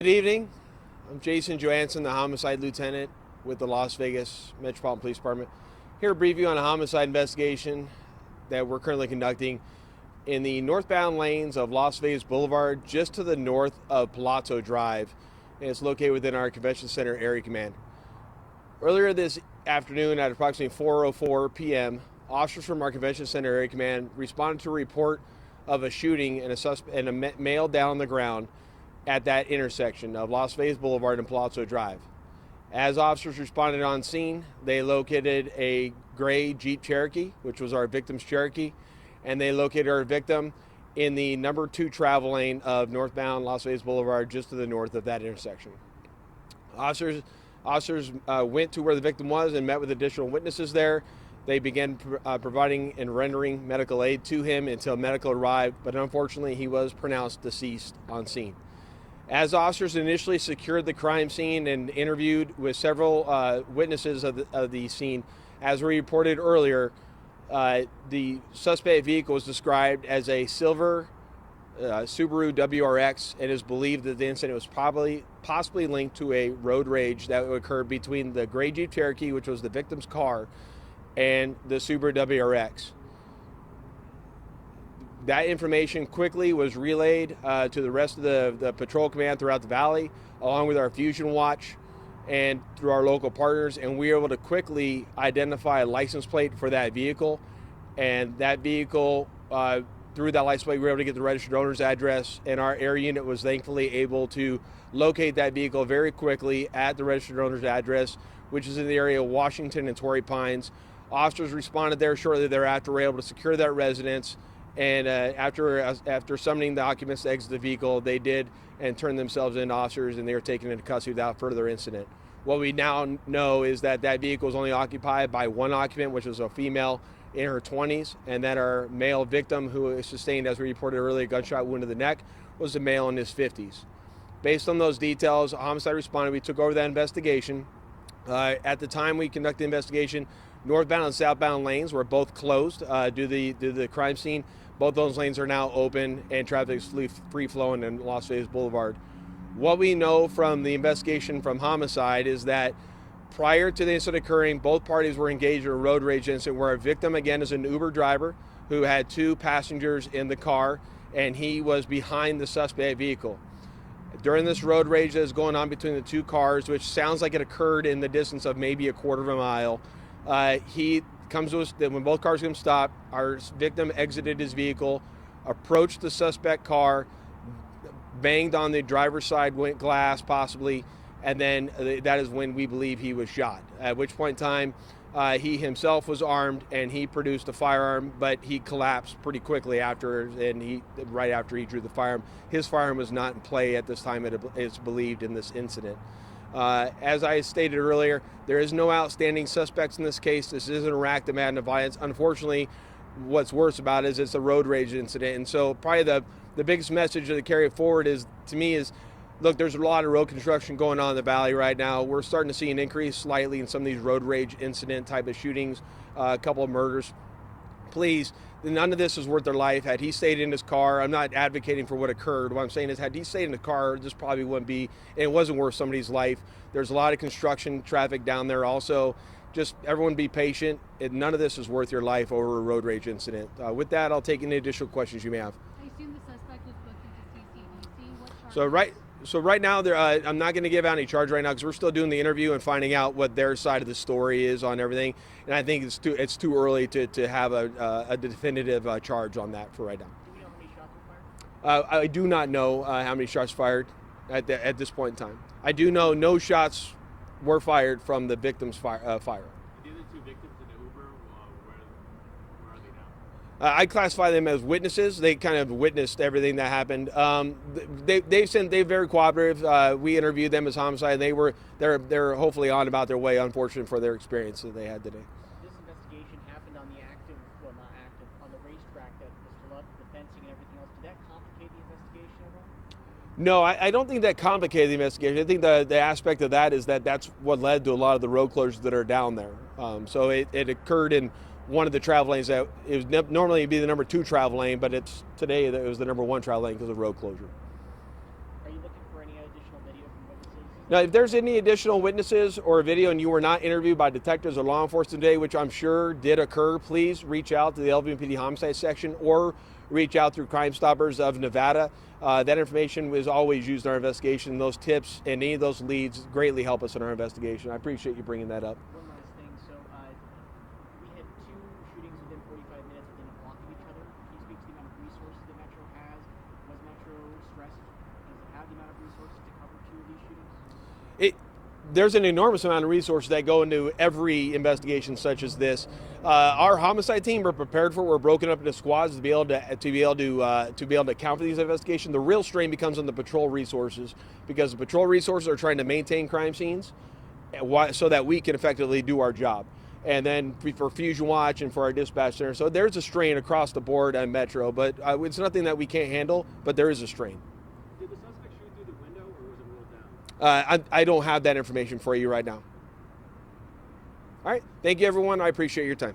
Good evening. I'm Jason Johansson, the homicide lieutenant with the Las Vegas Metropolitan Police Department. Here to brief you on a homicide investigation that we're currently conducting in the northbound lanes of Las Vegas Boulevard, just to the north of Palazzo Drive, and it's located within our convention center area command. Earlier this afternoon at approximately 4:04 p.m., officers from our convention center area command responded to a report of a shooting and a male down on the ground at that intersection of Las Vegas Boulevard and Palazzo Drive. As officers responded on scene, they located a gray Jeep Cherokee, which was our victim's Cherokee, and they located our victim in the number 2 travel lane of northbound Las Vegas Boulevard, just to the north of that intersection. Officers went to where the victim was and met with additional witnesses there. They began providing and rendering medical aid to him until medical arrived, but unfortunately he was pronounced deceased on scene. As officers initially secured the crime scene and interviewed with several witnesses of the scene, as we reported earlier, the suspect vehicle was described as a silver Subaru WRX. It is believed that the incident was possibly linked to a road rage that occurred between the gray Jeep Cherokee, which was the victim's car, and the Subaru WRX. That information quickly was relayed to the rest of the patrol command throughout the valley, along with our Fusion Watch and through our local partners, and we were able to quickly identify a license plate for that vehicle. And that vehicle, through that license plate, we were able to get the registered owner's address, and our air unit was thankfully able to locate that vehicle very quickly at the registered owner's address, which is in the area of Washington and Torrey Pines. Officers responded there shortly thereafter, were able to secure that residence. And after summoning the occupants to exit the vehicle, they did and turned themselves into officers, and they were taken into custody without further incident. What we now know is that vehicle was only occupied by one occupant, which was a female in her 20s, and that our male victim, who sustained, as we reported earlier, a gunshot wound to the neck, was a male in his 50s. Based on those details, homicide responded. We took over that investigation. At the time we conducted the investigation, northbound and southbound lanes were both closed due to the crime scene. Both those lanes are now open and traffic is free flowing in Las Vegas Boulevard. What we know from the investigation from homicide is that prior to the incident occurring, both parties were engaged in a road rage incident where a victim, again, is an Uber driver who had 2 passengers in the car, and he was behind the suspect vehicle. During this road rage that is going on between the 2 cars, which sounds like it occurred in the distance of maybe a quarter of a mile, he comes to us. When both cars come stop, our victim exited his vehicle, approached the suspect car, banged on the driver's side glass possibly, and then that is when we believe he was shot. At which point in time, he himself was armed and he produced a firearm, but he collapsed pretty quickly right after he drew the firearm. His firearm was not in play at this time, it is believed, in this incident. As I stated earlier, there is no outstanding suspects in this case. This isn't an act of madness violence. Unfortunately, what's worse about it is it's a road rage incident. And so probably the biggest message to carry forward is, to me, is, look, there's a lot of road construction going on in the valley right now. We're starting to see an increase slightly in some of these road rage incident type of shootings, a couple of murders. Please, none of this is worth their life. Had he stayed in his car, I'm not advocating for what occurred. What I'm saying is, had he stayed in the car, this probably wouldn't be, and it wasn't worth somebody's life. There's a lot of construction traffic down there also. Just everyone be patient. None of this is worth your life over a road rage incident. With that, I'll take any additional questions you may have. I assume the suspect was booked into CCDC. What So right now, I'm not going to give out any charge right now because we're still doing the interview and finding out what their side of the story is on everything. And I think it's too early to have a definitive charge on that for right now. Do we know how many shots were fired? I do not know how many shots fired at this point in time. I do know no shots were fired from the victim's fire. The other 2 victims in the Uber, where are they now? I classify them as witnesses. They kind of witnessed everything that happened. They're very cooperative. We interviewed them as homicide. They're hopefully on about their way. Unfortunate for their experience that they had today. This investigation happened on the on the racetrack that was flooded, the fencing and everything else. Did that complicate the investigation at all? No, I don't think that complicated the investigation. I think the aspect of that is that's what led to a lot of the road closures that are down there. So it occurred in one of the travel lanes that it was normally be the number 2 travel lane, but today it was the number 1 travel lane because of road closure. Are you looking for any additional video Now, if there's any additional witnesses or a video and you were not interviewed by detectives or law enforcement today, which I'm sure did occur, please reach out to the LVMPD homicide section or reach out through Crime Stoppers of Nevada. That information is always used in our investigation. Those tips and any of those leads greatly help us in our investigation. I appreciate you bringing that up. One last thing. So we had 2 shootings within 45 minutes within a block of each other. Can you speak to the amount of resources that Metro has? Was Metro stressed? Does it have the amount of resources to cover 2 of these shootings? There's an enormous amount of resources that go into every investigation such as this. Our homicide team are prepared for it. We're broken up into squads to be able to account for these investigations. The real strain becomes on the patrol resources, because the patrol resources are trying to maintain crime scenes so that we can effectively do our job. And then for Fusion Watch and for our dispatch center. So there's a strain across the board on Metro, but it's nothing that we can't handle, but there is a strain. Did the suspect shoot through the window, or was it rolled down? I don't have that information for you right now. All right. Thank you, everyone. I appreciate your time.